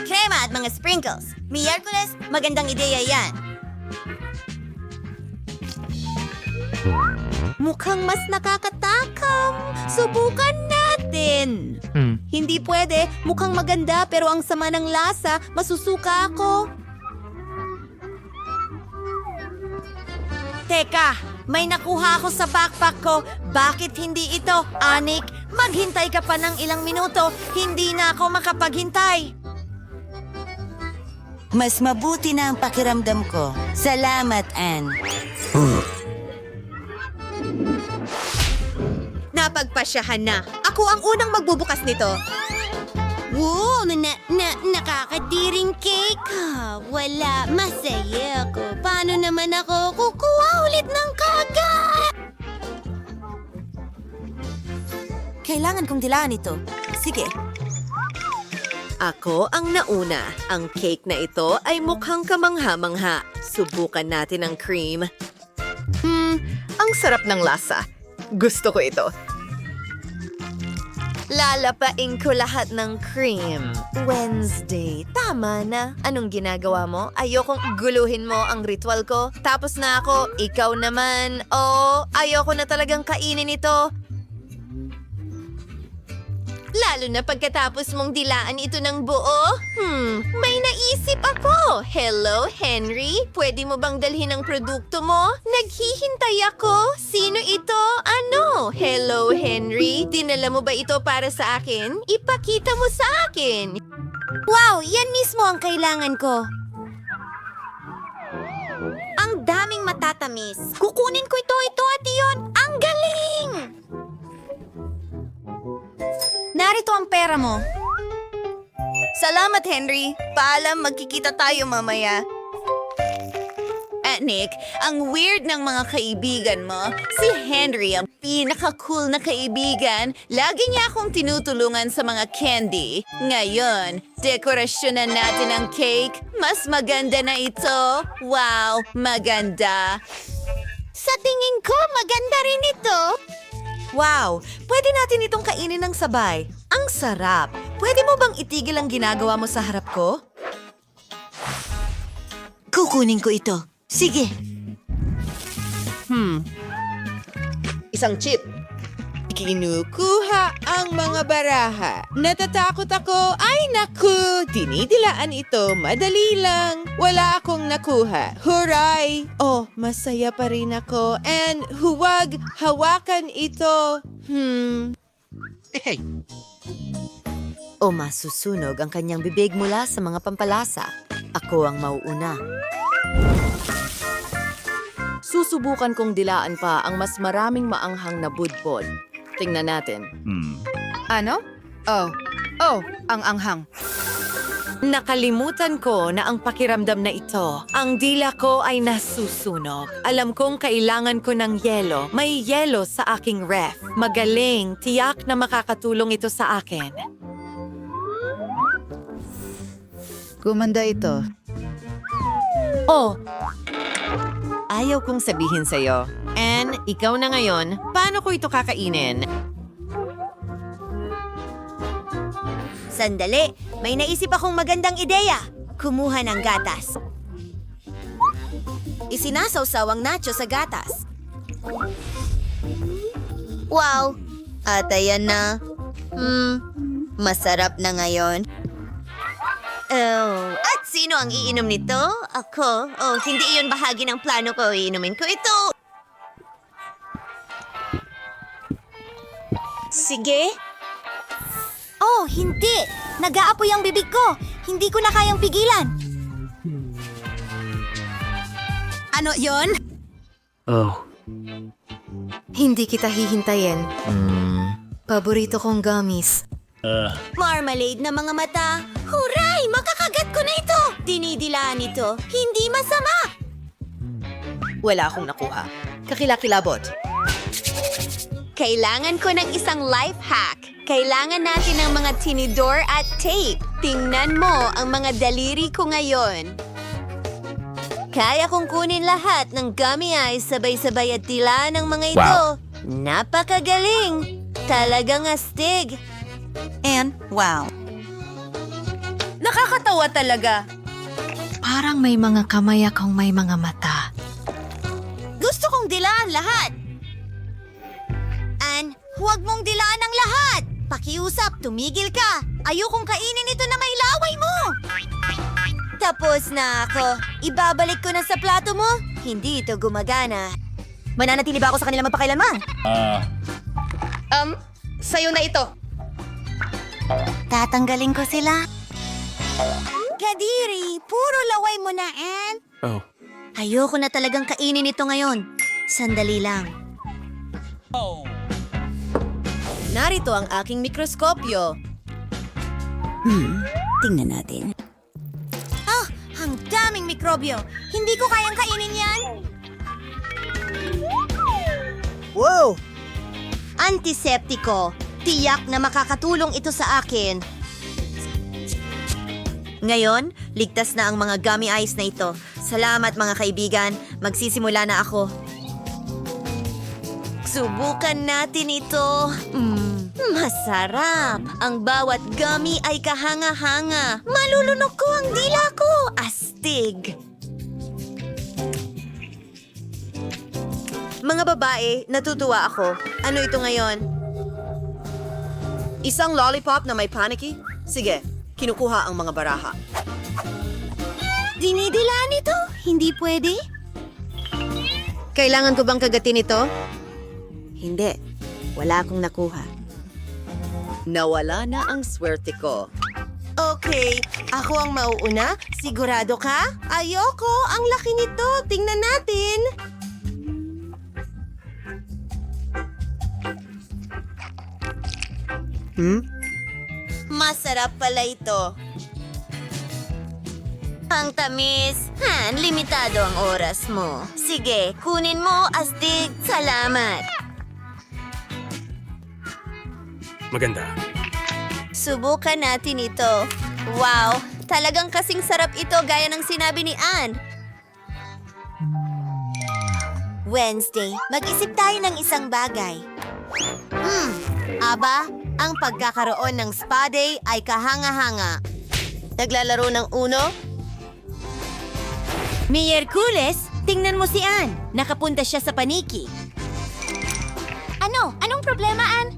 Krema at mga sprinkles. Miyerkules, magandang ideya yan. Mukhang mas nakakatakam. Subukan natin. Hindi pwede. Mukhang maganda pero ang sama ng lasa. Masusuka ako. Teka, may nakuha ako sa backpack ko. Bakit hindi ito? Anik, maghintay ka pa ng ilang minuto. Hindi na ako makapaghintay. Mas mabuti na ang pakiramdam ko. Salamat, Anne. Napagpasyahan na. Ako ang unang magbubukas nito. Wow, nakakadiring cake. Wala, masaya ako. Paano naman ako kukuha ulit ng kagat? Kailangan kong dilaan ito. Sige. Ako ang nauna. Ang cake na ito ay mukhang kamangha-mangha. Subukan natin ang cream. Ang sarap ng lasa. Gusto ko ito. Lalapain ko lahat ng cream. Wednesday, tama na. Anong ginagawa mo? Ayokong guluhin mo ang ritual ko. Tapos na ako, ikaw naman. Oh, ayoko na talagang kainin ito. Lalo na pagkatapos mong dilaan ito ng buo. May naisip ako. Hello, Henry? Pwede mo bang dalhin ang produkto mo? Naghihintay ako. Sino ito? Ano? Hello, Henry? Dinala mo ba ito para sa akin? Ipakita mo sa akin. Wow, yan mismo ang kailangan ko. Ang daming matatamis. Kukunin ko ito at iyon. Ang galing! Narito ang pera mo. Salamat, Henry. Paalam, magkikita tayo mamaya. Nick, ang weird ng mga kaibigan mo. Si Henry ang pinaka-cool na kaibigan. Lagi niya akong tinutulungan sa mga candy. Ngayon, dekorasyonan natin ang cake. Mas maganda na ito. Wow, maganda. Sa tingin ko, maganda rin ito. Wow, pwede natin itong kainin ng sabay. Ang sarap. Pwede mo bang itigil ang ginagawa mo sa harap ko? Kukunin ko ito. Sige. Isang chip. Kinukuha ang mga baraha. Natatakot ako. Ay, naku! Dinidilaan ito. Madali lang. Wala akong nakuha. Huray! Oh, masaya pa rin ako. And huwag hawakan ito. Hey, O masusunog ang kanyang bibig mula sa mga pampalasa. Ako ang mauuna. Susubukan kong dilaan pa ang mas maraming maanghang na budbod. Tingnan natin. Ano? Oh, ang anghang. Nakalimutan ko na ang pakiramdam na ito. Ang dila ko ay nasusunog. Alam kong kailangan ko ng yelo. May yelo sa aking ref. Magaling, tiyak na makakatulong ito sa akin. Gumanda ito. Oh! Ayaw kong sabihin sa'yo. Anne, ikaw na ngayon. Paano ko ito kakainin? Sandali, may naisip akong magandang ideya. Kumuha ng gatas. Isinasawsaw ang nacho sa gatas. Wow! At ayan na. Masarap na ngayon. Oh, at sino ang iinom nito? Ako? Oh, hindi iyon bahagi ng plano ko. Iinumin ko ito. Sige. Oh, hindi. Nag-aapoy ang bibig ko. Hindi ko na kayang pigilan. Ano yon? Oh. Hindi kita hihintayin. Paborito kong gummies. Marmalade na mga mata. Huray! Makakagat ko na ito! Dinidilaan ito. Hindi masama! Wala akong nakuha. Kakilakilabot. Kailangan ko ng isang life hack. Kailangan natin ng mga tinidor at tape. Tingnan mo ang mga daliri ko ngayon. Kaya kong kunin lahat ng gummy eyes sabay-sabay at tila ng mga ito. Napakagaling! Talagang astig. And wow. Nakakatawa talaga. Parang may mga kamay akong may mga mata. Gusto kong dilaan lahat! Ann, huwag mong dilaan ang lahat! Pakiusap, tumigil ka! Ayokong kainin ito na may laway mo! Tapos na ako. Ibabalik ko na sa plato mo? Hindi ito gumagana. Mananatili ba ako sa kanila magpakailanman? Sa'yo na ito. Tatanggalin ko sila. Kadiri, puro laway mo na, Ann. Oh. Ayoko na talagang kainin ito ngayon. Sandali lang. Narito ang aking mikroskopyo. Tingnan natin. Ah, ang daming mikrobyo. Hindi ko kayang kainin yan. Wow! Antiseptiko. Tiyak na makakatulong ito sa akin. Ngayon, ligtas na ang mga gummy eyes na ito. Salamat mga kaibigan. Magsisimula na ako. Subukan natin ito. Masarap. Ang bawat gummy ay kahanga-hanga. Malulunok ko ang dila ko. Astig. Mga babae, natutuwa ako. Ano ito ngayon? Isang lollipop na may panicky? Sige, kinukuha ang mga baraha. Dinidilaan ito? Hindi pwede? Kailangan ko bang kagatin ito? Hindi. Wala akong nakuha. Nawala na ang swerte ko. Okay, ako ang mauuna. Sigurado ka? Ayoko, ang laki nito. Tingnan natin. Masarap pala ito. Ang tamis. Limitado ang oras mo. Sige, kunin mo, astig. Salamat. Maganda. Subukan natin ito. Wow, talagang kasing sarap ito gaya ng sinabi ni Ann. Wednesday, mag-isip tayo ng isang bagay. Aba, ang pagkakaroon ng spa day ay kahanga-hanga. Naglalaro ng Uno? Miyerkules, tingnan mo si Ann. Nakapunta siya sa paniki. Ano? Anong problema, Ann?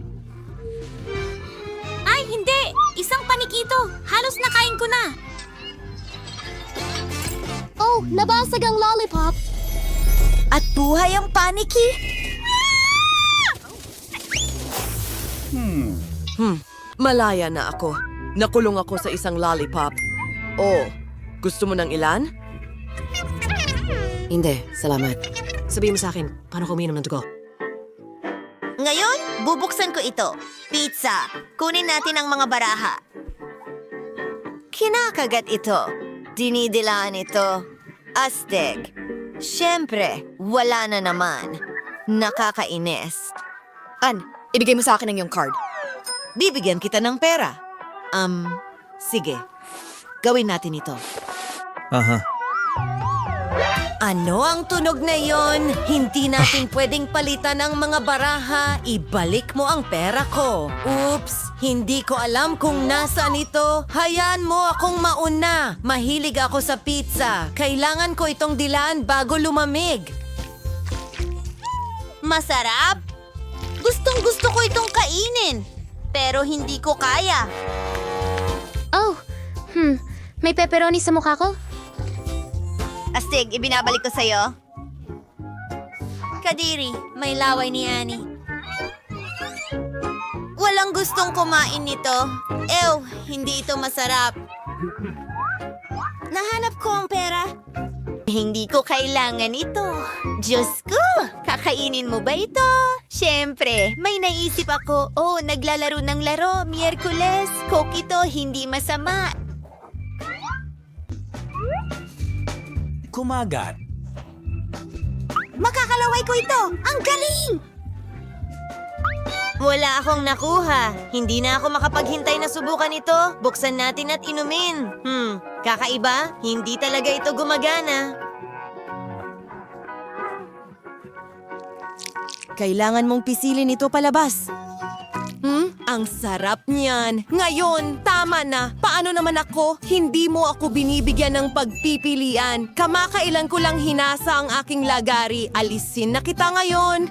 Ay, hindi! Isang paniki ito. Halos nakain ko na. Oh, nabasag ang lollipop. At buhay ang paniki? Malaya na ako. Nakulong ako sa isang lollipop. Oh, gusto mo ng ilan? Hindi, salamat. Sabihin mo sa akin, paano kuminom ng dugo? Ngayon, bubuksan ko ito. Pizza. Kunin natin ang mga baraha. Kinakagat ito. Dinidilaan ito. Astig. Siyempre, wala na naman. Nakakainis. Ann, ibigay mo sa akin ang iyong card. Bibigyan kita ng pera. Sige. Gawin natin ito. Ano ang tunog na yon? Hindi natin pwedeng palitan ang mga baraha. Ibalik mo ang pera ko. Oops, hindi ko alam kung nasaan ito. Hayaan mo akong mauna. Mahilig ako sa pizza. Kailangan ko itong dilaan bago lumamig. Masarap? Gustong gusto ko itong kainin. Pero hindi ko kaya. Oh, may pepperoni sa mukha ko? Astig, ibinabalik ko sa'yo. Kadiri, may laway ni Annie. Walang gustong kumain nito. Ew, hindi ito masarap. Nahanap ko ang pera. Hindi ko kailangan ito. Diyos ko! Kakainin mo ba ito? Siyempre, may naisip ako. Oh, naglalaro ng laro. Miyerkules. Coke ito, hindi masama. Kumagat. Makakalaway ko ito! Ang galing! Wala akong nakuha. Hindi na ako makapaghintay na subukan ito. Buksan natin at inumin. Kakaiba? Hindi talaga ito gumagana. Kailangan mong pisilin ito palabas. Ang sarap niyan. Ngayon, tama na. Paano naman ako? Hindi mo ako binibigyan ng pagpipilian. Kamakailan ko lang hinasa ang aking lagari. Alisin na kita ngayon.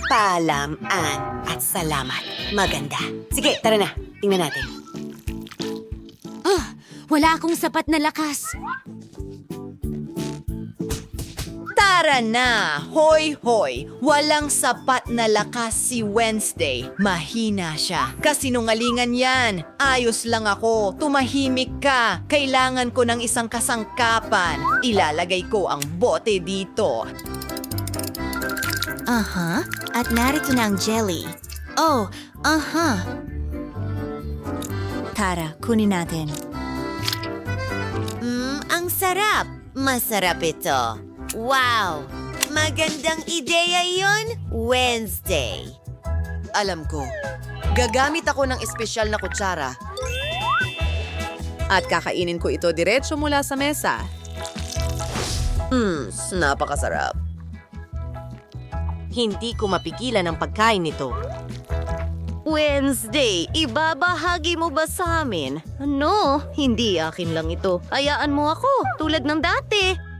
Paalam, Ann, at salamat. Maganda. Sige, tara na. Tingnan natin. Wala akong sapat na lakas. Tara na! Hoy, hoy! Walang sapat na lakas si Wednesday. Mahina siya. Kasinungalingan yan. Ayos lang ako. Tumahimik ka. Kailangan ko ng isang kasangkapan. Ilalagay ko ang bote dito. Aha. At narito na ang jelly. Oh, aha. Tara, kunin natin. Ang sarap. Masarap ito. Wow! Magandang ideya yon, Wednesday. Alam ko. Gagamit ako ng espesyal na kutsara. At kakainin ko ito diretso mula sa mesa. Napakasarap. Hindi ko mapigilan ang pagkain nito. Wednesday, ibabahagi mo ba sa amin? No, hindi akin lang ito. Hayaan mo ako, tulad ng dati.